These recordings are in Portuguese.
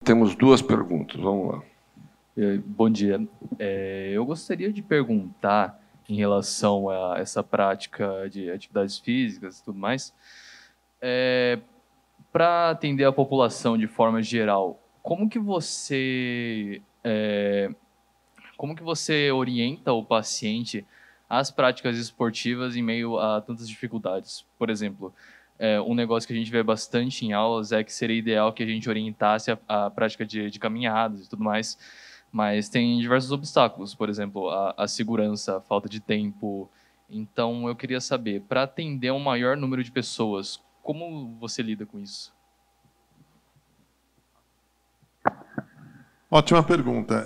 Temos duas perguntas, vamos lá. Bom dia. Eu gostaria de perguntar em relação a essa prática de atividades físicas e tudo mais, para atender a população de forma geral, como que você orienta o paciente às práticas esportivas em meio a tantas dificuldades? Por exemplo, um negócio que a gente vê bastante em aulas é que seria ideal que a gente orientasse a prática de caminhadas e tudo mais, mas tem diversos obstáculos, por exemplo, a segurança, a falta de tempo. Então, eu queria saber, para atender um maior número de pessoas, como você lida com isso? Ótima pergunta.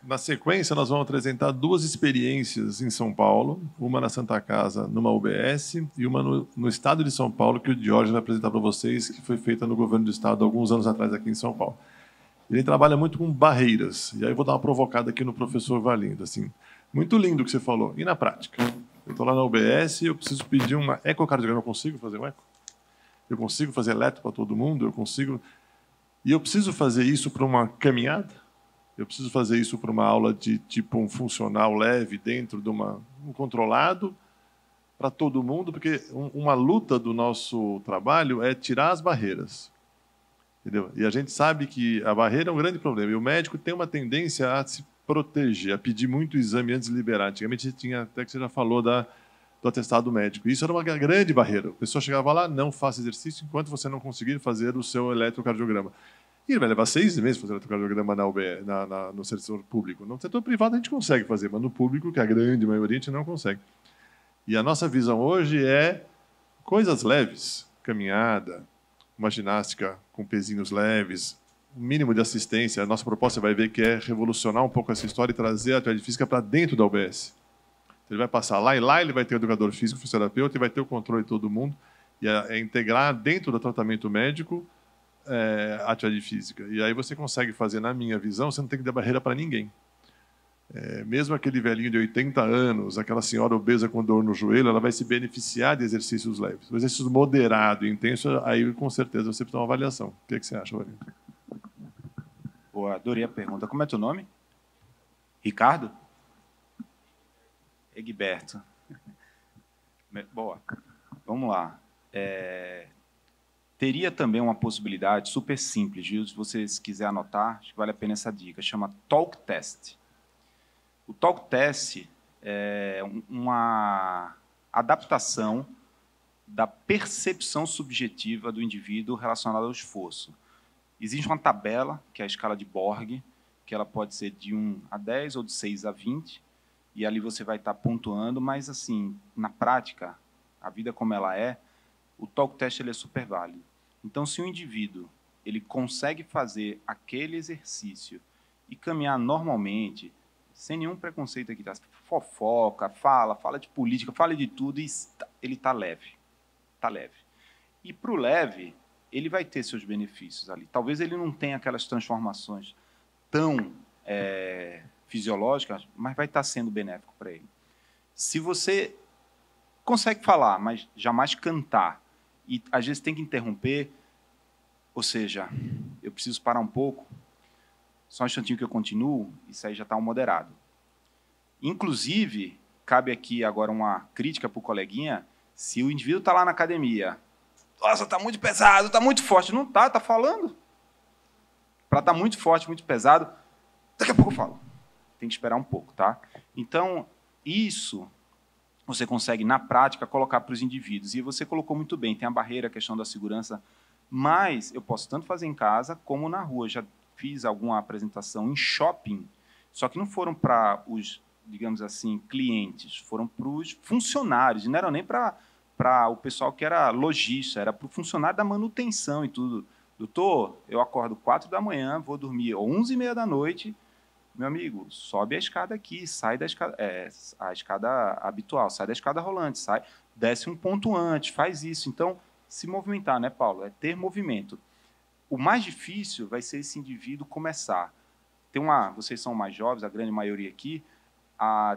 Na sequência, nós vamos apresentar duas experiências em São Paulo, uma na Santa Casa, numa UBS, e uma no estado de São Paulo, que o Diógenes vai apresentar para vocês, que foi feita no governo do estado alguns anos atrás aqui em São Paulo. Ele trabalha muito com barreiras, e aí eu vou dar uma provocada aqui no professor Valindo. Assim, muito lindo o que você falou. E na prática? Eu estou lá na UBS e eu preciso pedir uma ecocardiograma. Eu consigo fazer um eco? Eu consigo fazer eletro para todo mundo? Eu consigo... E eu preciso fazer isso para uma caminhada? Eu preciso fazer isso para uma aula de tipo um funcional leve dentro de um controlado para todo mundo? Porque uma luta do nosso trabalho é tirar as barreiras. Entendeu? E a gente sabe que a barreira é um grande problema. E o médico tem uma tendência a se proteger, a pedir muito exame antes de liberar. Antigamente tinha, até que você já falou, do atestado médico. Isso era uma grande barreira. A pessoa chegava lá, não faça exercício enquanto você não conseguir fazer o seu eletrocardiograma. E ele vai levar 6 meses fazer eletrocardiograma no setor público. No setor privado a gente consegue fazer, mas no público, que é a grande maioria, a gente não consegue. E a nossa visão hoje é coisas leves, caminhada, uma ginástica com pezinhos leves, um mínimo de assistência. A nossa proposta, você vai ver que é revolucionar um pouco essa história e trazer a atividade física para dentro da UBS. Ele vai passar lá, e lá ele vai ter o educador físico, o fisioterapeuta, e vai ter o controle de todo mundo, e é integrar dentro do tratamento médico a atividade física. E aí você consegue fazer, na minha visão, você não tem que dar barreira para ninguém. Mesmo aquele velhinho de 80 anos, aquela senhora obesa com dor no joelho, ela vai se beneficiar de exercícios leves. O exercício moderado e intenso, aí com certeza você precisa de uma avaliação. O que você acha, Valinho? Boa, adorei a pergunta. Como é teu nome? Ricardo? Egberto. Boa. Vamos lá. Teria também uma possibilidade super simples, Gil, se vocês quiserem anotar, acho que vale a pena essa dica, chama Talk Test. O Talk Test é uma adaptação da percepção subjetiva do indivíduo relacionada ao esforço. Existe uma tabela, que é a escala de Borg, que ela pode ser de 1 a 10 ou de 6 a 20, e ali você vai estar pontuando, mas, assim, na prática, a vida como ela é, o Talk Test ele é super válido. Então, se o indivíduo ele consegue fazer aquele exercício e caminhar normalmente, sem nenhum preconceito aqui, tá? Fofoca, fala de política, fala de tudo, e ele está leve. Está leve. E para o leve, ele vai ter seus benefícios ali. Talvez ele não tenha aquelas transformações tão fisiológicas, mas vai estar sendo benéfico para ele. Se você consegue falar, mas jamais cantar, e às vezes tem que interromper, ou seja, eu preciso parar um pouco, só um instantinho que eu continuo, isso aí já está um moderado. Inclusive, cabe aqui agora uma crítica para o coleguinha, se o indivíduo está lá na academia, nossa, está muito pesado, está muito forte, não está falando. Para estar muito forte, muito pesado, daqui a pouco eu falo. Tem que esperar um pouco, tá? Então, isso você consegue, na prática, colocar para os indivíduos. E você colocou muito bem, tem a barreira, a questão da segurança, mas eu posso tanto fazer em casa como na rua. Já fiz alguma apresentação em shopping, só que não foram para os, digamos assim, clientes, foram para os funcionários, não era nem para o pessoal que era lojista, era para o funcionário da manutenção e tudo. Doutor, eu acordo 4 da manhã, vou dormir 11h30 da noite, meu amigo, sobe a escada aqui, sai da escada, a escada habitual, sai da escada rolante, desce um ponto antes, faz isso. Então, se movimentar, né, Paulo? É ter movimento. O mais difícil vai ser esse indivíduo começar. Vocês são mais jovens, a grande maioria aqui,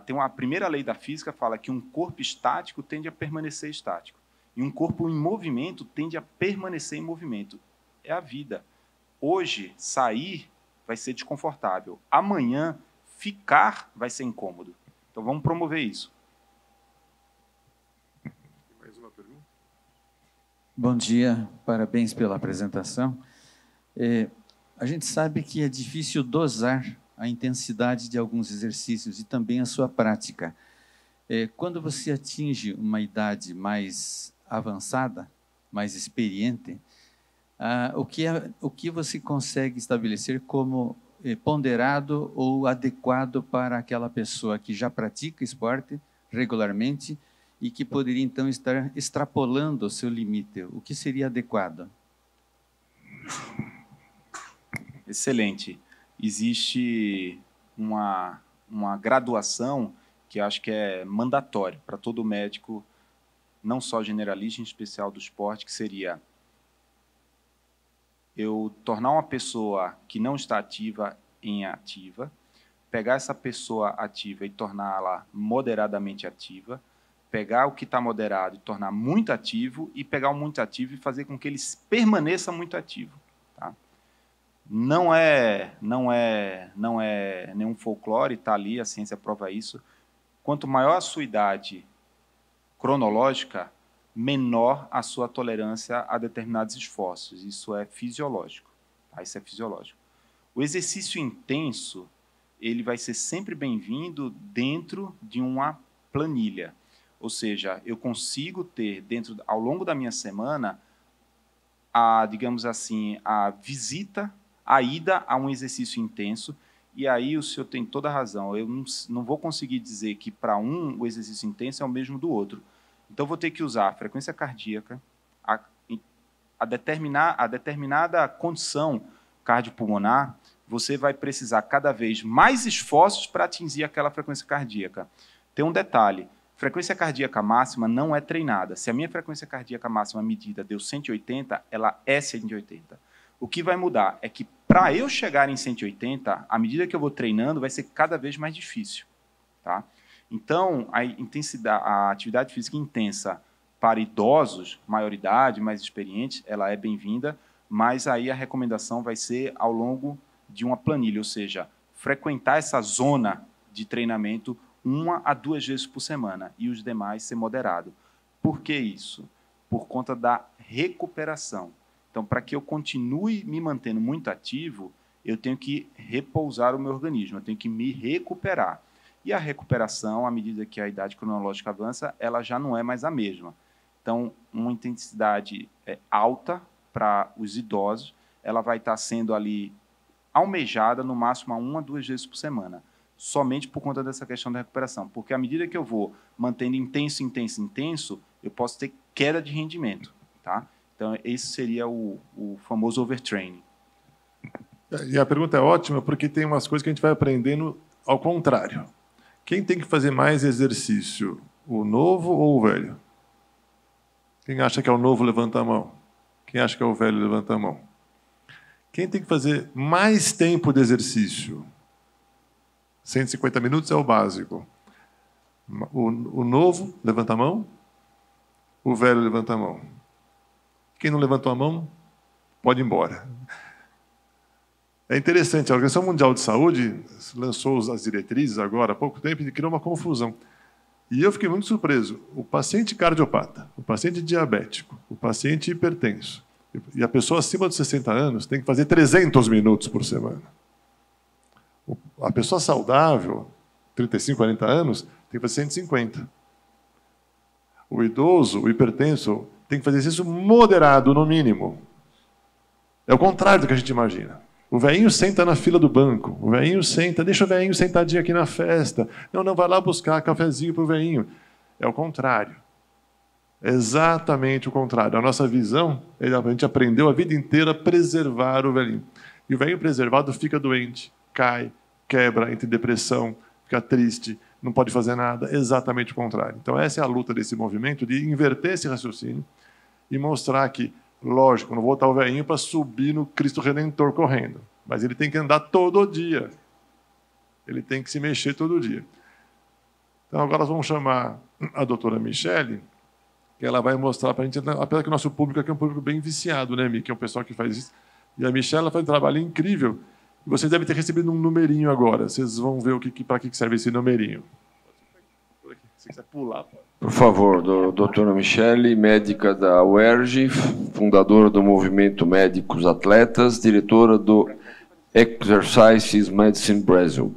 tem uma primeira lei da física, fala que um corpo estático tende a permanecer estático. E um corpo em movimento tende a permanecer em movimento. É a vida. Hoje, sair vai ser desconfortável. Amanhã, ficar vai ser incômodo. Então, vamos promover isso. Mais uma pergunta? Bom dia, parabéns pela apresentação. A gente sabe que é difícil dosar a intensidade de alguns exercícios e também a sua prática. Quando você atinge uma idade mais avançada, mais experiente, o que você consegue estabelecer como ponderado ou adequado para aquela pessoa que já pratica esporte regularmente e que poderia, então, estar extrapolando o seu limite? O que seria adequado? Excelente. Existe uma graduação que acho que é mandatória para todo médico, não só generalista, em especial do esporte, que seria eu tornar uma pessoa que não está ativa em ativa, pegar essa pessoa ativa e torná-la moderadamente ativa, pegar o que está moderado e tornar muito ativo, e pegar o muito ativo e fazer com que ele permaneça muito ativo. Tá? Não é nenhum folclore, está ali, a ciência prova isso. Quanto maior a sua idade cronológica, menor a sua tolerância a determinados esforços. Isso é fisiológico. Tá? Isso é fisiológico. O exercício intenso, ele vai ser sempre bem-vindo dentro de uma planilha. Ou seja, eu consigo ter, ao longo da minha semana, digamos assim, a ida a um exercício intenso. E aí o senhor tem toda a razão. Eu não vou conseguir dizer que para o exercício intenso é o mesmo do outro. Então, vou ter que usar a frequência cardíaca, a determinada condição cardiopulmonar. Você vai precisar cada vez mais esforços para atingir aquela frequência cardíaca. Tem um detalhe: frequência cardíaca máxima não é treinada. Se a minha frequência cardíaca máxima medida deu 180, ela é 180. O que vai mudar é que, para eu chegar em 180, à medida que eu vou treinando, vai ser cada vez mais difícil. Tá? Então, a atividade física intensa para idosos, maioridade, mais experientes, ela é bem-vinda, mas aí a recomendação vai ser ao longo de uma planilha, ou seja, frequentar essa zona de treinamento 1 a 2 vezes por semana, e os demais ser moderado. Por que isso? Por conta da recuperação. Então, para que eu continue me mantendo muito ativo, eu tenho que repousar o meu organismo, eu tenho que me recuperar. E a recuperação, à medida que a idade cronológica avança, ela já não é mais a mesma. Então, uma intensidade alta para os idosos, ela vai estar sendo ali almejada no máximo a 1 a 2 vezes por semana, somente por conta dessa questão da recuperação. Porque à medida que eu vou mantendo intenso, eu posso ter queda de rendimento. Tá? Então, esse seria o famoso overtraining. E a pergunta é ótima, porque tem umas coisas que a gente vai aprendendo ao contrário. Quem tem que fazer mais exercício, o novo ou o velho? Quem acha que é o novo, levanta a mão. Quem acha que é o velho, levanta a mão. Quem tem que fazer mais tempo de exercício? 150 minutos é o básico. O novo, levanta a mão. O velho, levanta a mão. Quem não levantou a mão, pode ir embora. É interessante, a Organização Mundial de Saúde lançou as diretrizes agora, há pouco tempo, e criou uma confusão. E eu fiquei muito surpreso. O paciente cardiopata, o paciente diabético, o paciente hipertenso e a pessoa acima de 60 anos tem que fazer 300 minutos por semana. A pessoa saudável, 35, 40 anos, tem que fazer 150. O idoso, o hipertenso, tem que fazer exercício moderado, no mínimo. É o contrário do que a gente imagina. O velhinho senta na fila do banco. O velhinho senta, deixa o velhinho sentadinho aqui na festa. Não, vai lá buscar cafezinho para o velhinho. É o contrário. É exatamente o contrário. A nossa visão, a gente aprendeu a vida inteira a preservar o velhinho. E o velhinho preservado fica doente, cai, quebra, entra em depressão, fica triste, não pode fazer nada. Exatamente o contrário. Então, essa é a luta desse movimento, de inverter esse raciocínio e mostrar que, lógico, não vou botar o velhinho para subir no Cristo Redentor correndo, mas ele tem que andar todo dia. Ele tem que se mexer todo dia. Então, agora nós vamos chamar a doutora Michele, que ela vai mostrar para a gente, apesar que o nosso público aqui é um público bem viciado, né, Mi? Que é um pessoal que faz isso, E a Michelle faz um trabalho incrível. E vocês devem ter recebido um numerinho agora. Vocês vão ver para que serve esse numerinho. Se você quiser pular, pode. Por favor, doutora Michelle, médica da UERJ, fundadora do Movimento Médicos Atletas, diretora do Exercises Medicine Brasil.